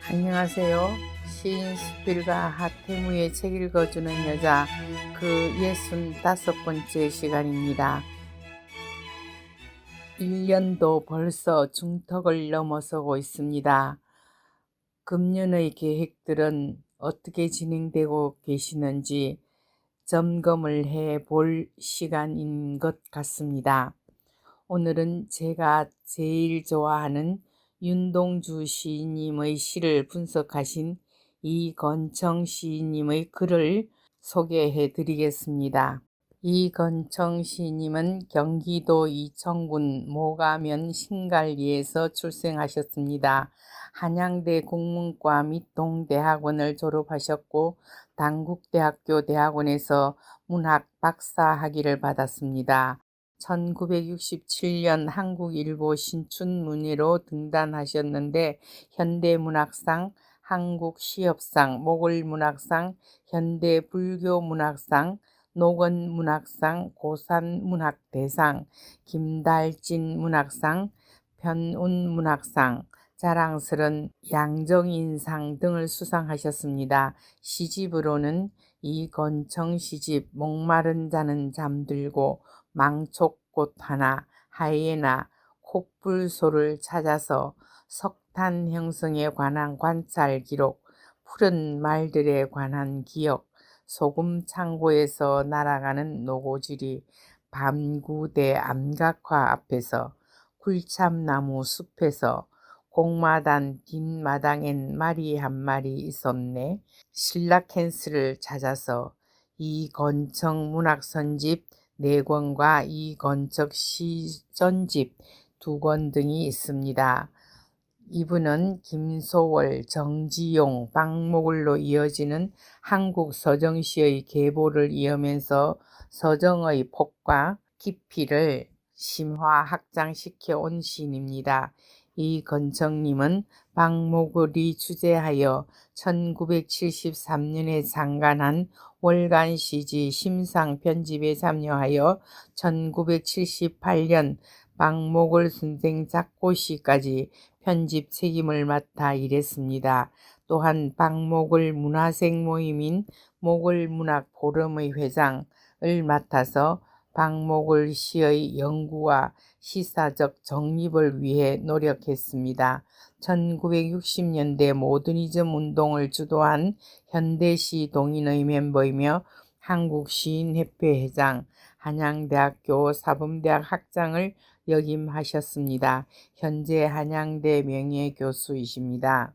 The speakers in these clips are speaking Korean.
안녕하세요. 시인 수필가 하태무의 책 읽어주는 여자 그 65번째 시간입니다. 1년도 벌써 중턱을 넘어서고 있습니다. 금년의 계획들은 어떻게 진행되고 계시는지 점검을 해 볼 시간인 것 같습니다. 오늘은 제가 제일 좋아하는 윤동주 시인님의 시를 분석하신 이건청 시인님의 글을 소개해 드리겠습니다. 이건청 시인님은 경기도 이천군 모가면 신갈리에서 출생하셨습니다. 한양대 국문과 및 동대학원을 졸업하셨고 당국대학교 대학원에서 문학 박사학위를 받았습니다. 1967년 한국일보 신춘문예로 등단하셨는데 현대문학상, 한국시협상, 모골문학상, 현대불교문학상, 노건문학상, 고산문학대상, 김달진 문학상, 변운문학상, 자랑스런 양정인상 등을 수상하셨습니다. 시집으로는 이건청 시집 목마른 자는 잠들고 망촉꽃 하나, 하이에나, 콧불소를 찾아서 석탄 형성에 관한 관찰 기록, 푸른 말들에 관한 기억, 소금 창고에서 날아가는 노고지리, 밤구대 암각화 앞에서, 굴참나무 숲에서, 공마단 뒷마당엔 말이 한 마리 있었네, 신라캔스를 찾아서, 이건청 문학선집 4권과 이건청 시전집 2권 등이 있습니다. 이분은 김소월, 정지용, 박목을로 이어지는 한국 서정시의 계보를 이으면서 서정의 폭과 깊이를 심화 확장시켜 온 시인입니다. 이건청님은 박목을이 주재하여 1973년에 창간한 월간시지 심상 편집에 참여하여 1978년 박목을 선생 작고시까지 편집 책임을 맡아 일했습니다. 또한 박목을 문화생 모임인 목을문학포럼의 회장을 맡아서 박목을 시의 연구와 시사적 정립을 위해 노력했습니다. 1960년대 모더니즘 운동을 주도한 현대시 동인의 멤버이며 한국시인협회 회장, 한양대학교 사범대학 학장을 역임하셨습니다. 현재 한양대 명예교수이십니다.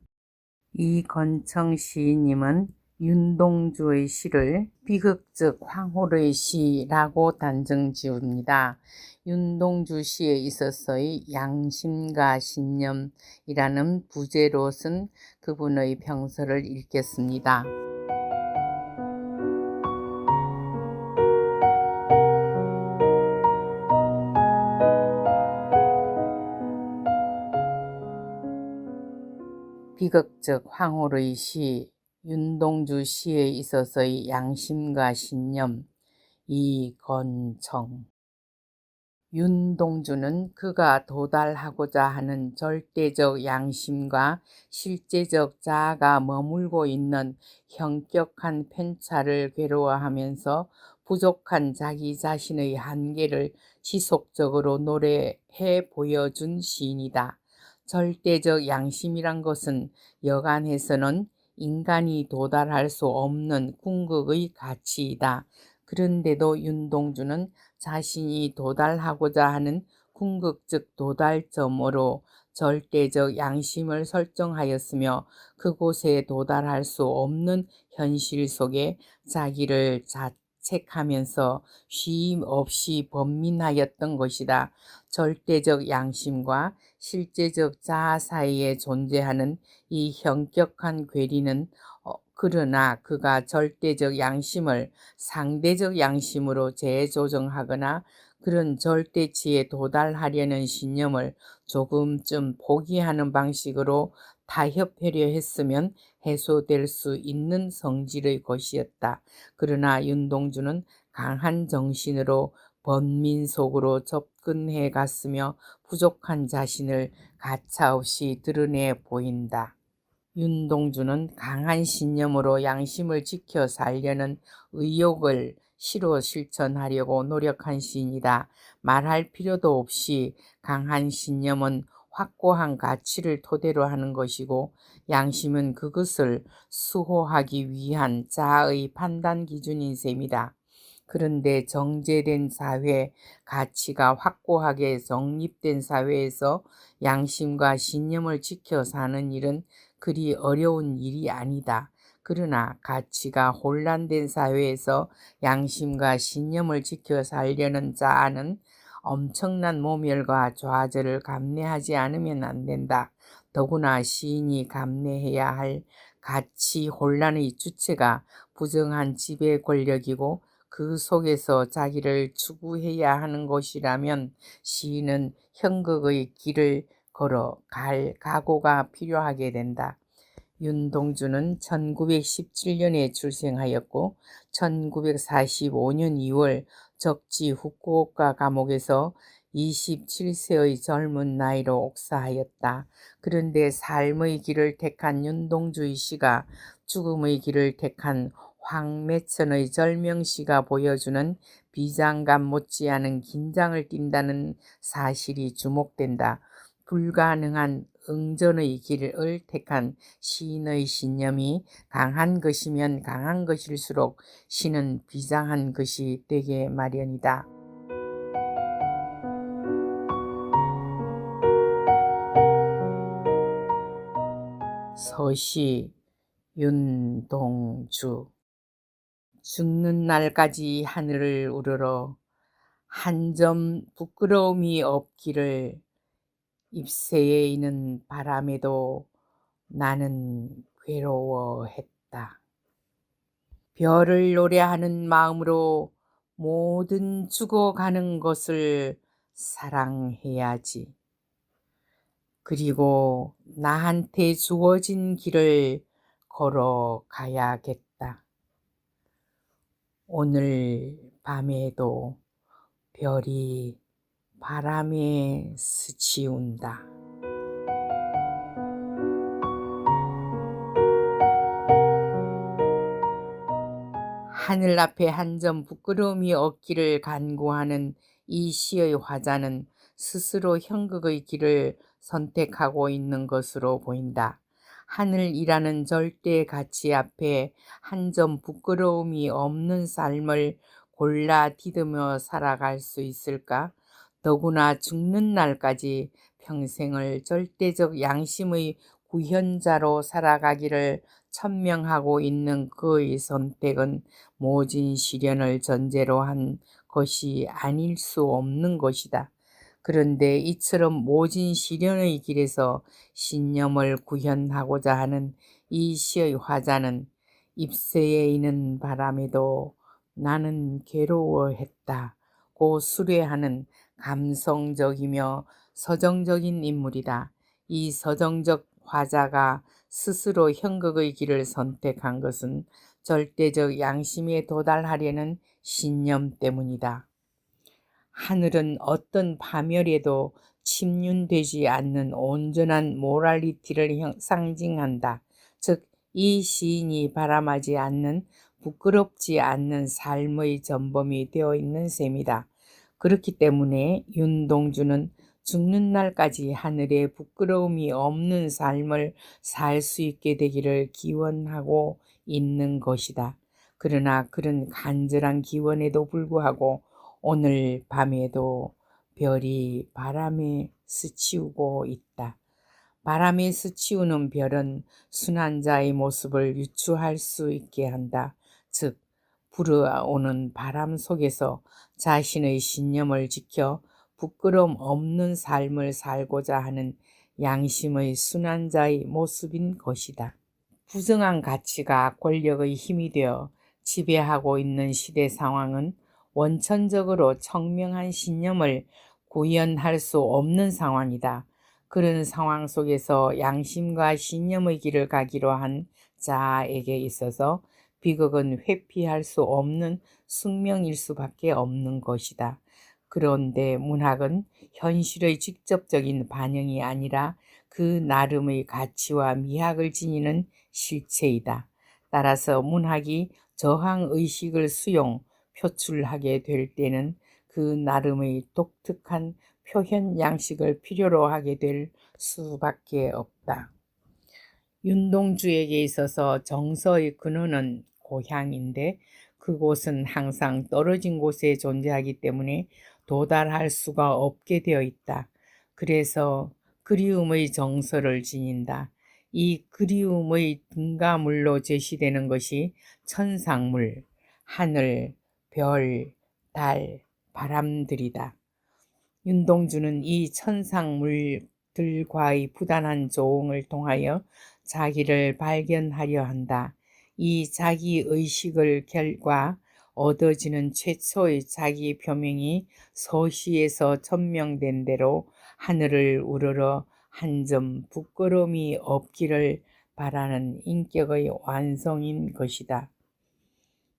이건청 시인님은 윤동주의 시를 비극적 황홀의 시라고 단정 지읍니다. 윤동주 시에 있어서의 양심과 신념이라는 부제로 쓴 그분의 평서를 읽겠습니다. 비극적 황홀의 시, 윤동주 시에 있어서의 양심과 신념, 이건청. 윤동주는 그가 도달하고자 하는 절대적 양심과 실제적 자아가 머물고 있는 형격한 편차를 괴로워하면서 부족한 자기 자신의 한계를 지속적으로 노래해 보여준 시인이다. 절대적 양심이란 것은 여간해서는 인간이 도달할 수 없는 궁극의 가치이다. 그런데도 윤동주는 자신이 도달하고자 하는 궁극적 도달점으로 절대적 양심을 설정하였으며 그곳에 도달할 수 없는 현실 속에 자기를 자책하면서 쉼 없이 번민하였던 것이다. 절대적 양심과 실제적 자아 사이에 존재하는 이 현격한 괴리는 그러나 그가 절대적 양심을 상대적 양심으로 재조정하거나 그런 절대치에 도달하려는 신념을 조금쯤 포기하는 방식으로 타협하려 했으면 해소될 수 있는 성질의 것이었다. 그러나 윤동주는 강한 정신으로 번민속으로 접근해 갔으며 부족한 자신을 가차없이 드러내 보인다. 윤동주는 강한 신념으로 양심을 지켜 살려는 의욕을 시로 실천하려고 노력한 시인이다. 말할 필요도 없이 강한 신념은 확고한 가치를 토대로 하는 것이고 양심은 그것을 수호하기 위한 자아의 판단 기준인 셈이다. 그런데 정제된 사회, 가치가 확고하게 정립된 사회에서 양심과 신념을 지켜 사는 일은 그리 어려운 일이 아니다. 그러나 가치가 혼란된 사회에서 양심과 신념을 지켜 살려는 자아는 엄청난 모멸과 좌절을 감내하지 않으면 안 된다. 더구나 시인이 감내해야 할 가치 혼란의 주체가 부정한 지배 권력이고 그 속에서 자기를 추구해야 하는 것이라면 시인은 형극의 길을 걸어 갈 각오가 필요하게 된다. 윤동주는 1917년에 출생하였고 1945년 2월 적지 후쿠오카 감옥에서 27세의 젊은 나이로 옥사하였다. 그런데 삶의 길을 택한 윤동주의 시가 죽음의 길을 택한 황매천의 절명시가 보여주는 비장감 못지않은 긴장을 띈다는 사실이 주목된다. 불가능한 응전의 길을 택한 시인의 신념이 강한 것이면 강한 것일수록 시는 비장한 것이 되게 마련이다. 서시 윤동주. 죽는 날까지 하늘을 우러러 한 점 부끄러움이 없기를 잎새에 있는 바람에도 나는 괴로워했다. 별을 노래하는 마음으로 모든 죽어가는 것을 사랑해야지. 그리고 나한테 주어진 길을 걸어가야겠다. 오늘 밤에도 별이 바람에 스치운다. 하늘 앞에 한 점 부끄러움이 없기를 간구하는 이 시의 화자는 스스로 형극의 길을 선택하고 있는 것으로 보인다. 하늘이라는 절대 가치 앞에 한 점 부끄러움이 없는 삶을 골라 디디며 살아갈 수 있을까? 더구나 죽는 날까지 평생을 절대적 양심의 구현자로 살아가기를 천명하고 있는 그의 선택은 모진 시련을 전제로 한 것이 아닐 수 없는 것이다. 그런데 이처럼 모진 시련의 길에서 신념을 구현하고자 하는 이 시의 화자는 잎새에 있는 바람에도 나는 괴로워했다고 수레하는 감성적이며 서정적인 인물이다. 이 서정적 화자가 스스로 형극의 길을 선택한 것은 절대적 양심에 도달하려는 신념 때문이다. 하늘은 어떤 파멸에도 침륜되지 않는 온전한 모랄리티를 상징한다. 즉, 이 시인이 바람하지 않는 부끄럽지 않는 삶의 전범이 되어 있는 셈이다. 그렇기 때문에 윤동주는 죽는 날까지 하늘에 부끄러움이 없는 삶을 살 수 있게 되기를 기원하고 있는 것이다. 그러나 그런 간절한 기원에도 불구하고 오늘 밤에도 별이 바람에 스치우고 있다. 바람에 스치우는 별은 순한 자의 모습을 유추할 수 있게 한다. 즉, 불어오는 바람 속에서 자신의 신념을 지켜 부끄럼 없는 삶을 살고자 하는 양심의 순한 자의 모습인 것이다. 부정한 가치가 권력의 힘이 되어 지배하고 있는 시대 상황은 원천적으로 청명한 신념을 구현할 수 없는 상황이다. 그런 상황 속에서 양심과 신념의 길을 가기로 한 자에게 있어서 비극은 회피할 수 없는 숙명일 수밖에 없는 것이다. 그런데 문학은 현실의 직접적인 반영이 아니라 그 나름의 가치와 미학을 지니는 실체이다. 따라서 문학이 저항의식을 수용, 표출하게 될 때는 그 나름의 독특한 표현 양식을 필요로 하게 될 수밖에 없다. 윤동주에게 있어서 정서의 근원은 고향인데 그곳은 항상 떨어진 곳에 존재하기 때문에 도달할 수가 없게 되어 있다. 그래서 그리움의 정서를 지닌다. 이 그리움의 등가물로 제시되는 것이 천상물, 하늘, 별, 달, 바람들이다. 윤동주는 이 천상물들과의 부단한 조응을 통하여 자기를 발견하려 한다. 이 자기의식을 결과 얻어지는 최초의 자기 표명이 서시에서 천명된 대로 하늘을 우러러 한 점 부끄러움이 없기를 바라는 인격의 완성인 것이다.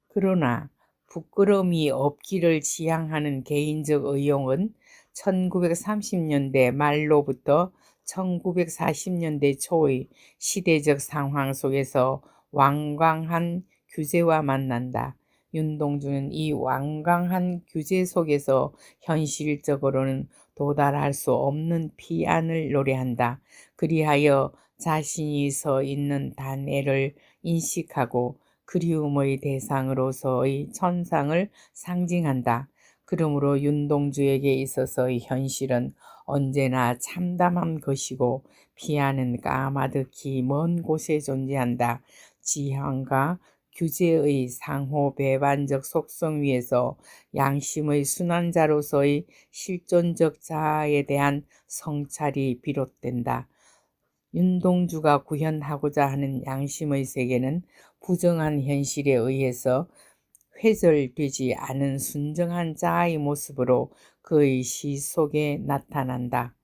그러나 부끄러움이 없기를 지향하는 개인적 의욕은 1930년대 말로부터 1940년대 초의 시대적 상황 속에서 완강한 규제와 만난다. 윤동주는 이 완강한 규제 속에서 현실적으로는 도달할 수 없는 피안을 노래한다. 그리하여 자신이 서 있는 단애를 인식하고 그리움의 대상으로서의 천상을 상징한다. 그러므로 윤동주에게 있어서의 현실은 언제나 참담한 것이고 피아는 까마득히 먼 곳에 존재한다. 지향과 규제의 상호 배반적 속성 위에서 양심의 순환자로서의 실존적 자아에 대한 성찰이 비롯된다. 윤동주가 구현하고자 하는 양심의 세계는 부정한 현실에 의해서 회절되지 않은 순정한 자아의 모습으로 그의 시 속에 나타난다.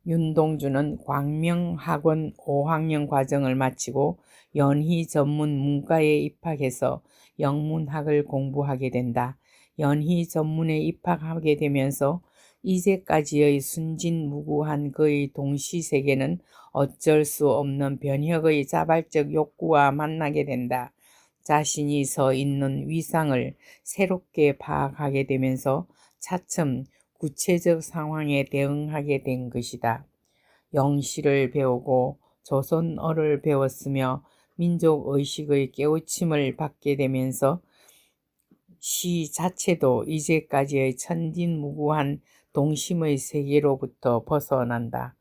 윤동주는 광명학원 5학년 과정을 마치고 연희 전문 문과에 입학해서 영문학을 공부하게 된다. 연희 전문에 입학하게 되면서 이제까지의 순진무구한 그의 동시세계는 어쩔 수 없는 변혁의 자발적 욕구와 만나게 된다. 자신이 서 있는 위상을 새롭게 파악하게 되면서 차츰 구체적 상황에 대응하게 된 것이다. 영시를 배우고 조선어를 배웠으며 민족의식의 깨우침을 받게 되면서 시 자체도 이제까지의 천진무구한 동심의 세계로부터 벗어난다.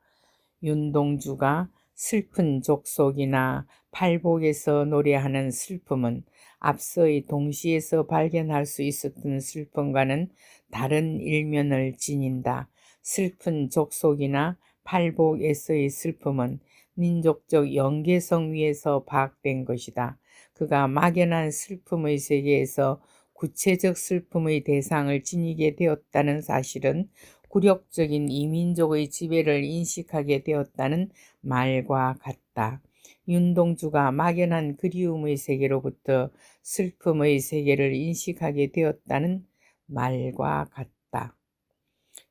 윤동주가 슬픈 족속이나 팔복에서 노래하는 슬픔은 앞서의 동시에서 발견할 수 있었던 슬픔과는 다른 일면을 지닌다. 슬픈 족속이나 팔복에서의 슬픔은 민족적 연계성 위에서 파악된 것이다. 그가 막연한 슬픔의 세계에서 구체적 슬픔의 대상을 지니게 되었다는 사실은 굴욕적인 이민족의 지배를 인식하게 되었다는 말과 같다. 윤동주가 막연한 그리움의 세계로부터 슬픔의 세계를 인식하게 되었다는 말과 같다.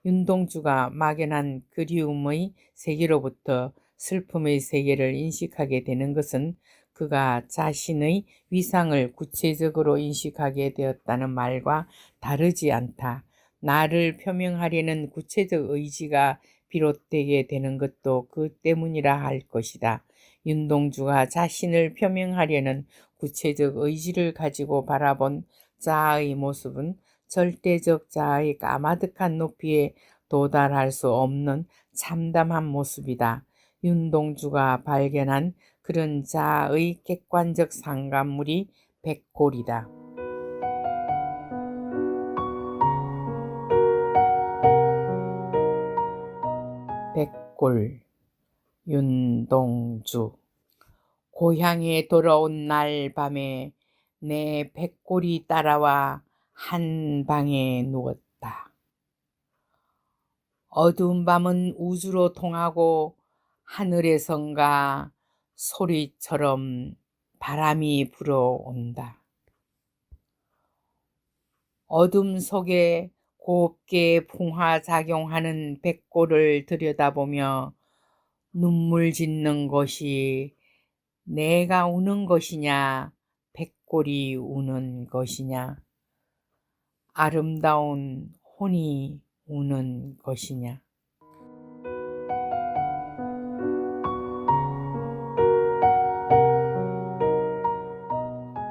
윤동주가 막연한 그리움의 세계로부터 슬픔의 세계를 인식하게 되는 것은 그가 자신의 위상을 구체적으로 인식하게 되었다는 말과 다르지 않다. 나를 표명하려는 구체적 의지가 비롯되게 되는 것도 그 때문이라 할 것이다. 윤동주가 자신을 표명하려는 구체적 의지를 가지고 바라본 자아의 모습은 절대적 자아의 까마득한 높이에 도달할 수 없는 참담한 모습이다. 윤동주가 발견한 그런 자아의 객관적 상간물이 백골이다. 백골, 윤동주. 고향에 돌아온 날 밤에 내 백골이 따라와 한 방에 누웠다. 어두운 밤은 우주로 통하고 하늘에선가 소리처럼 바람이 불어온다. 어둠 속에 곱게 풍화작용하는 백골을 들여다보며 눈물 짓는 것이 내가 우는 것이냐, 백골이 우는 것이냐, 아름다운 혼이 우는 것이냐.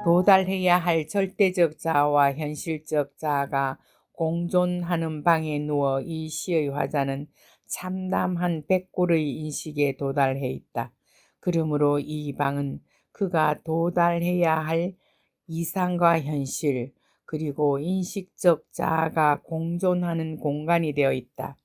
도달해야 할 절대적 자아와 현실적 자아가 공존하는 방에 누워 이 시의 화자는 참담한 백골의 인식에 도달해 있다. 그러므로 이 방은 그가 도달해야 할 이상과 현실 그리고 인식적 자아가 공존하는 공간이 되어 있다.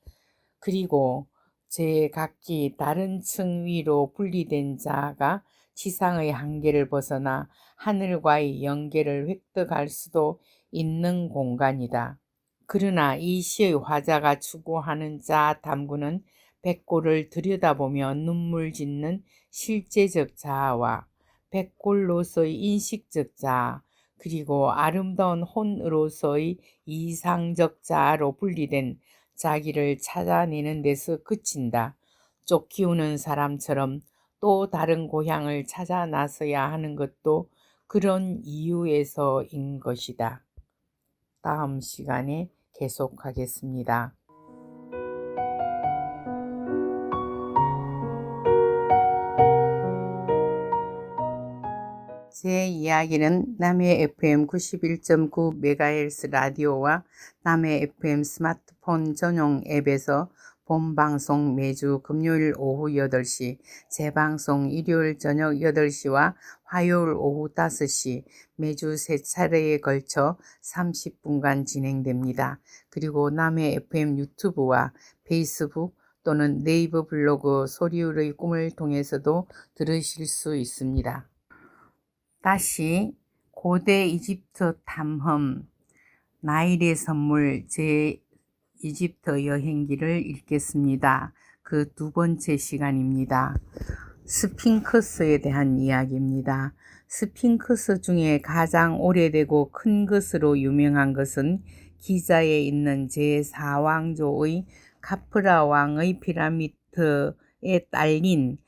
그리고 제각기 다른 층 위로 분리된 자아가 지상의 한계를 벗어나 하늘과의 연계를 획득할 수도 있는 공간이다. 그러나 이 시의 화자가 추구하는 자아 탐구는 백골을 들여다보며 눈물 짓는 실제적 자아와 백골로서의 인식적 자아 그리고 아름다운 혼으로서의 이상적 자아로 분리된 자기를 찾아내는 데서 그친다. 쫓기우는 사람처럼 또 다른 고향을 찾아 나서야 하는 것도 그런 이유에서인 것이다. 다음 시간에 계속하겠습니다. 제 이야기는 남해 FM 91.9MHz 라디오와 남해 FM 스마트폰 전용 앱에서 본방송 매주 금요일 오후 8시, 재방송 일요일 저녁 8시와 화요일 오후 5시 매주 3차례에 걸쳐 30분간 진행됩니다. 그리고 남해 FM 유튜브와 페이스북 또는 네이버 블로그 소리울의 꿈을 통해서도 들으실 수 있습니다. 다시 고대 이집트 탐험 나일의 선물 제 이집트 여행기를 읽겠습니다. 그 두 번째 시간입니다. 스핑크스에 대한 이야기입니다. 스핑크스 중에 가장 오래되고 큰 것으로 유명한 것은 기자에 있는 제4왕조의 카프라 왕의 피라미드에 딸린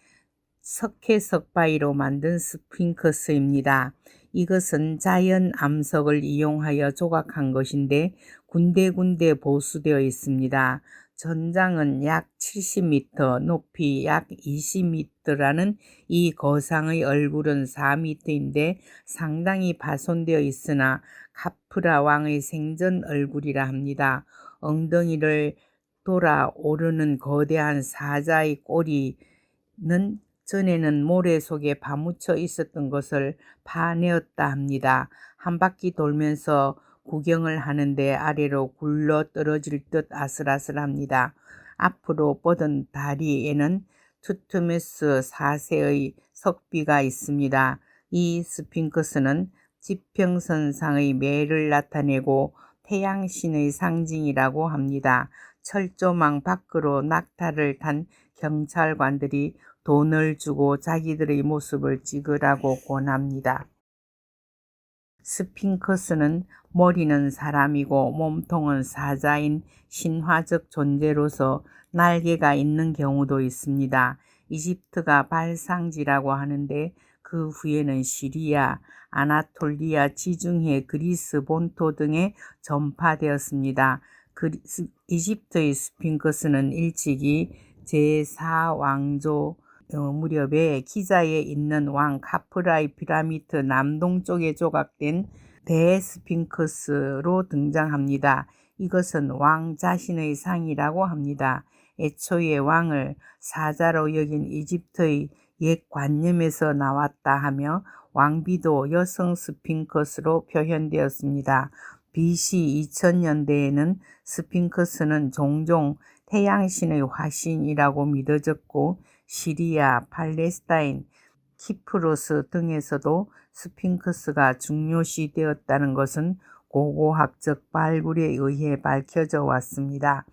석회석바위로 만든 스핑크스입니다. 이것은 자연 암석을 이용하여 조각한 것인데 군데군데 보수되어 있습니다. 전장은 약 70m, 높이 약 20m라는 이 거상의 얼굴은 4m인데 상당히 파손되어 있으나 카프라 왕의 생전 얼굴이라 합니다. 엉덩이를 돌아 오르는 거대한 사자의 꼬리는 전에는 모래 속에 파묻혀 있었던 것을 파내었다 합니다. 한 바퀴 돌면서 구경을 하는데 아래로 굴러 떨어질 듯 아슬아슬합니다. 앞으로 뻗은 다리에는 투트메스 4세의 석비가 있습니다. 이 스핑크스는 지평선상의 매를 나타내고 태양신의 상징이라고 합니다. 철조망 밖으로 낙타를 탄 경찰관들이 돈을 주고 자기들의 모습을 찍으라고 권합니다. 스핑크스는 머리는 사람이고 몸통은 사자인 신화적 존재로서 날개가 있는 경우도 있습니다. 이집트가 발상지라고 하는데 그 후에는 시리아, 아나톨리아, 지중해, 그리스 본토 등에 전파되었습니다. 이집트의 스핑크스는 일찍이 제4왕조 무렵에 기자에 있는 왕 카프라의 피라미드 남동쪽에 조각된 대스핑크스로 등장합니다. 이것은 왕 자신의 상이라고 합니다. 애초에 왕을 사자로 여긴 이집트의 옛 관념에서 나왔다 하며 왕비도 여성 스핑크스로 표현되었습니다. BC 2000년대에는 스핑크스는 종종 태양신의 화신이라고 믿어졌고 시리아, 팔레스타인, 키프로스 등에서도 스핑크스가 중요시되었다는 것은 고고학적 발굴에 의해 밝혀져 왔습니다.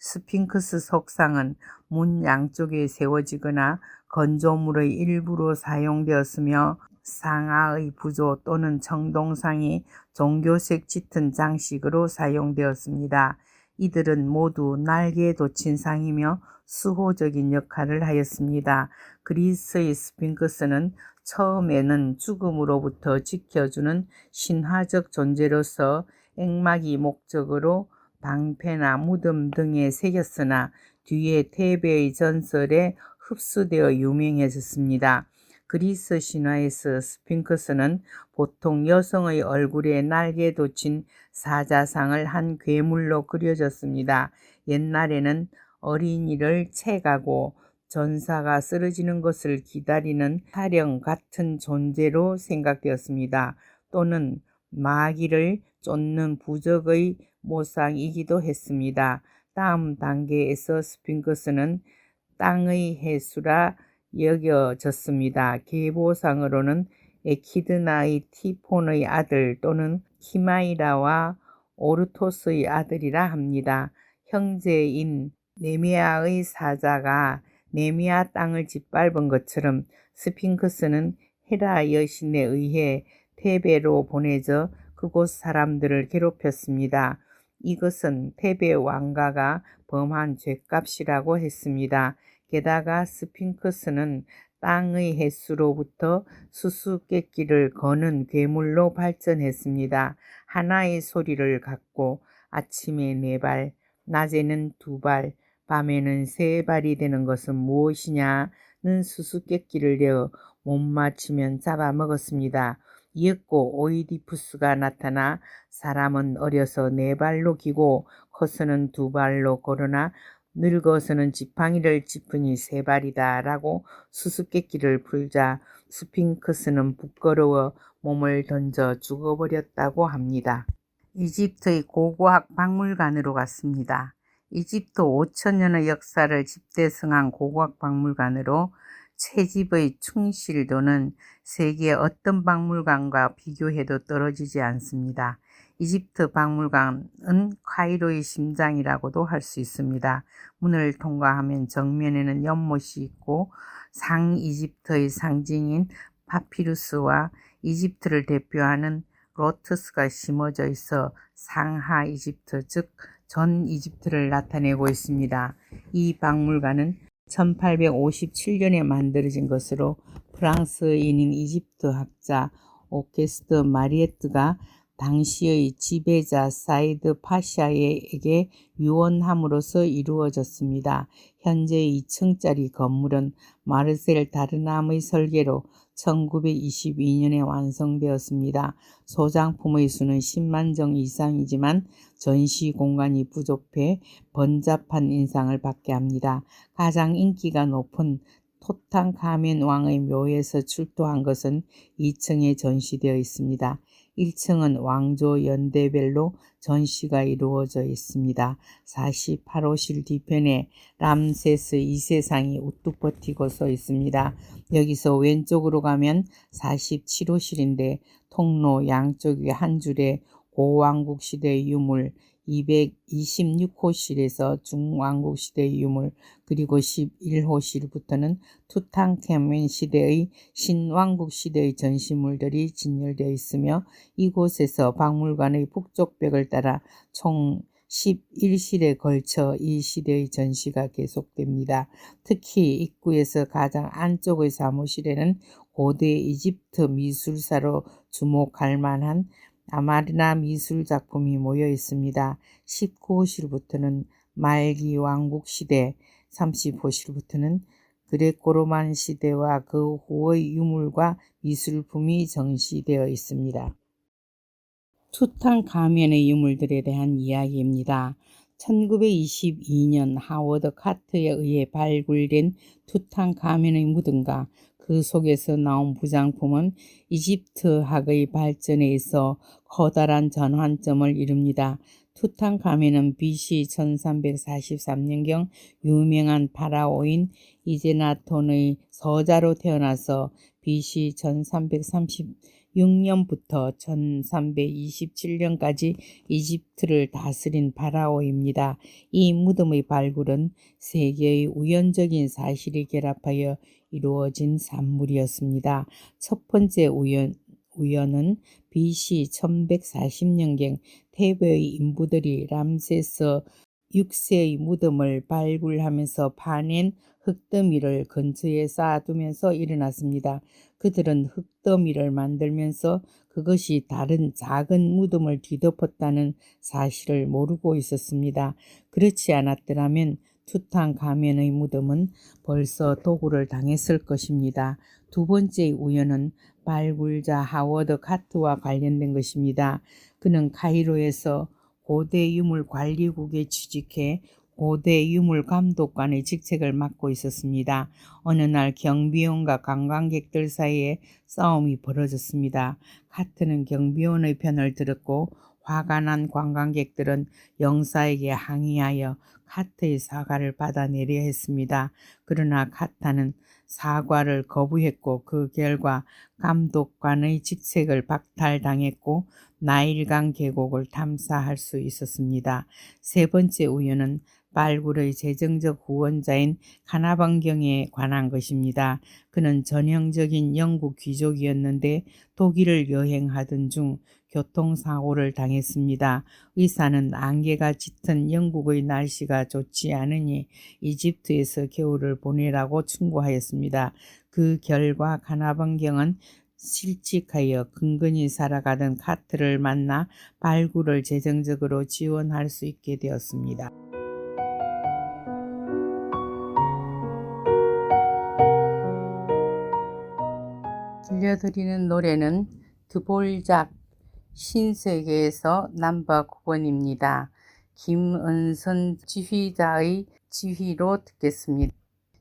스핑크스 석상은 문 양쪽에 세워지거나 건조물의 일부로 사용되었으며 상하의 부조 또는 청동상이 종교색 짙은 장식으로 사용되었습니다. 이들은 모두 날개에 돋친 상이며 수호적인 역할을 하였습니다. 그리스의 스핑크스는 처음에는 죽음으로부터 지켜주는 신화적 존재로서 액막이 목적으로 방패나 무덤 등에 새겼으나 뒤에 테베의 전설에 흡수되어 유명해졌습니다. 그리스 신화에서 스핑크스는 보통 여성의 얼굴에 날개 돋친 사자상을 한 괴물로 그려졌습니다. 옛날에는 어린이를 채가고 전사가 쓰러지는 것을 기다리는 사령 같은 존재로 생각되었습니다. 또는 마귀를 쫓는 부적의 모상이기도 했습니다. 다음 단계에서 스핑크스는 땅의 해수라 여겨졌습니다. 계보상으로는 에키드나의 티폰의 아들 또는 키마이라와 오르토스의 아들이라 합니다. 형제인 네메아의 사자가 네메아 땅을 짓밟은 것처럼 스핑크스는 헤라 여신에 의해 테베로 보내져 그곳 사람들을 괴롭혔습니다. 이것은 테베 왕가가 범한 죄값이라고 했습니다. 게다가 스핑크스는 땅의 해수로부터 수수께끼를 거는 괴물로 발전했습니다. 하나의 소리를 갖고 아침에 4발, 낮에는 2발, 밤에는 3발이 되는 것은 무엇이냐는 수수께끼를 내어 못 맞히면 잡아먹었습니다. 이윽고 오이디푸스가 나타나 사람은 어려서 4발로 기고 커서는 2발로 걸으나 늙어서는 지팡이를 짚으니 3발이다 라고 수수께끼를 풀자 스핑크스는 부끄러워 몸을 던져 죽어버렸다고 합니다. 이집트의 고고학 박물관으로 갔습니다. 이집트 5천년의 역사를 집대성한 고고학 박물관으로 채집의 충실도는 세계 어떤 박물관과 비교해도 떨어지지 않습니다. 이집트 박물관은 카이로의 심장이라고도 할 수 있습니다. 문을 통과하면 정면에는 연못이 있고 상이집트의 상징인 파피루스와 이집트를 대표하는 로터스가 심어져 있어 상하 이집트, 즉 전 이집트를 나타내고 있습니다. 이 박물관은 1857년에 만들어진 것으로 프랑스인인 이집트 학자 오케스트 마리에트가 당시의 지배자 사이드 파샤에게 유언함으로써 이루어졌습니다. 현재 2층짜리 건물은 마르셀 다르남의 설계로 1922년에 완성되었습니다. 소장품의 수는 10만 정 이상이지만 전시 공간이 부족해 번잡한 인상을 받게 합니다. 가장 인기가 높은 투탕카멘 왕의 묘에서 출토한 것은 2층에 전시되어 있습니다. 1층은 왕조 연대별로 전시가 이루어져 있습니다. 48호실 뒤편에 람세스 2세상이 우뚝 버티고 서 있습니다. 여기서 왼쪽으로 가면 47호실인데 통로 양쪽에 한 줄에 고왕국 시대의 유물, 226호실에서 중왕국 시대의 유물, 그리고 11호실부터는 투탕카멘 시대의 신왕국 시대의 전시물들이 진열되어 있으며 이곳에서 박물관의 북쪽벽을 따라 총 11실에 걸쳐 이 시대의 전시가 계속됩니다. 특히 입구에서 가장 안쪽의 사무실에는 고대 이집트 미술사로 주목할 만한 아마르나 미술 작품이 모여 있습니다. 19호실부터는 말기 왕국 시대, 30호실부터는 그레코로만 시대와 그 후의 유물과 미술품이 전시되어 있습니다. 투탕카멘의 유물들에 대한 이야기입니다. 1922년 하워드 카트에 의해 발굴된 투탕카멘의 무덤과 그 속에서 나온 부장품은 이집트학의 발전에 있어 커다란 전환점을 이룹니다. 투탕카멘은 BC 1343년경 유명한 파라오인 이제나톤의 서자로 태어나서 BC 1330 6년부터 1327년까지 이집트를 다스린 파라오입니다. 이 무덤의 발굴은 세 개의 우연적인 사실이 결합하여 이루어진 산물이었습니다. 첫 번째 우연은 BC 1140년경 테베의 인부들이 람세스 6세의 무덤을 발굴하면서 파낸 흙더미를 근처에 쌓아두면서 일어났습니다. 그들은 흙더미를 만들면서 그것이 다른 작은 무덤을 뒤덮었다는 사실을 모르고 있었습니다. 그렇지 않았더라면 투탕카멘의 무덤은 벌써 도굴을 당했을 것입니다. 두 번째 우연은 발굴자 하워드 카트와 관련된 것입니다. 그는 카이로에서 고대 유물 관리국에 취직해 고대 유물 감독관의 직책을 맡고 있었습니다. 어느 날 경비원과 관광객들 사이에 싸움이 벌어졌습니다. 카트는 경비원의 편을 들었고 화가 난 관광객들은 영사에게 항의하여 카트의 사과를 받아내려 했습니다. 그러나 카타는 사과를 거부했고 그 결과 감독관의 직책을 박탈당했고 나일강 계곡을 탐사할 수 있었습니다. 세 번째 우연은 발굴의 재정적 후원자인 카나반경에 관한 것입니다. 그는 전형적인 영국 귀족이었는데 독일을 여행하던 중 교통사고를 당했습니다. 의사는 안개가 짙은 영국의 날씨가 좋지 않으니 이집트에서 겨울을 보내라고 충고하였습니다. 그 결과 카나반경은 실직하여 근근히 살아가던 카트를 만나 발굴을 재정적으로 지원할 수 있게 되었습니다. 들려드리는 노래는 드볼작 신세계에서 넘버 9번입니다. 김은선 지휘자의 지휘로 듣겠습니다.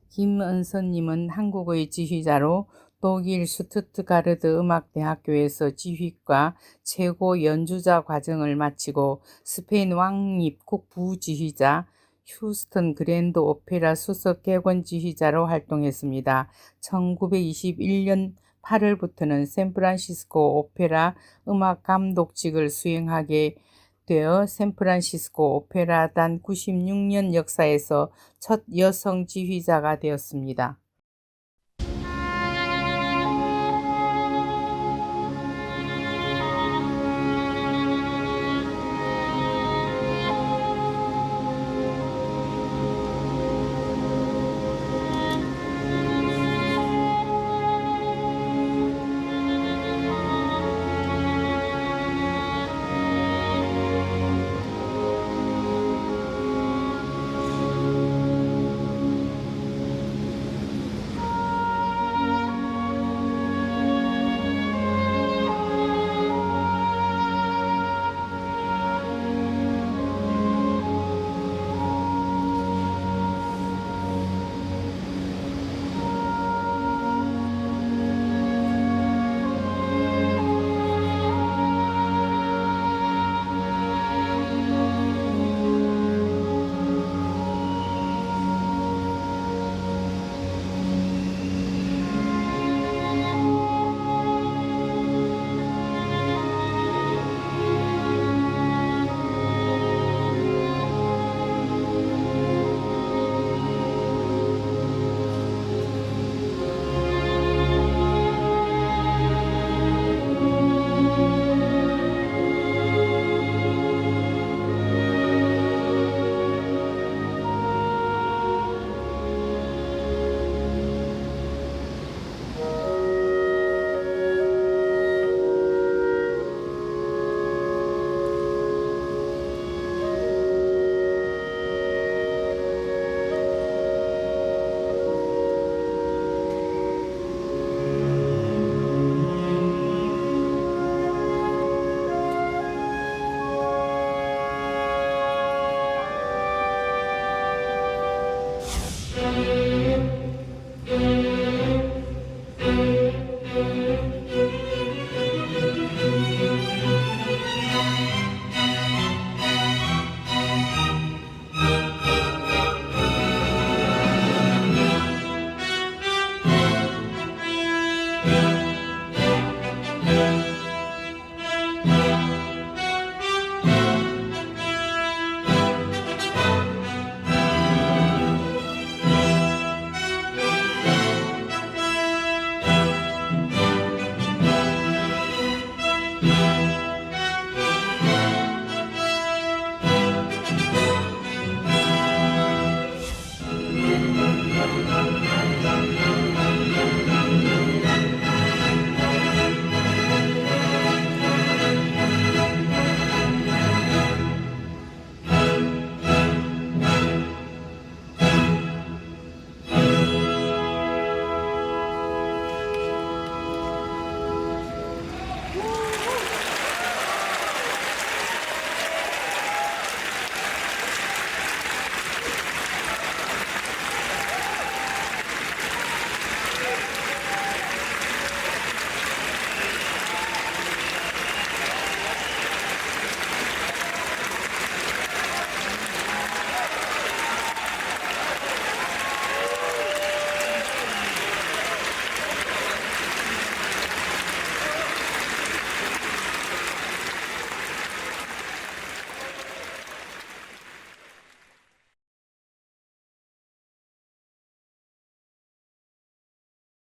김은선님은 한국의 지휘자로 독일 슈투트가르트 음악대학교에서 지휘과 최고 연주자 과정을 마치고 스페인 왕립 국부지휘자, 휴스턴 그랜드 오페라 수석 객원 지휘자로 활동했습니다. 1921년 8월부터는 샌프란시스코 오페라 음악 감독직을 수행하게 되어 샌프란시스코 오페라단 96년 역사에서 첫 여성 지휘자가 되었습니다.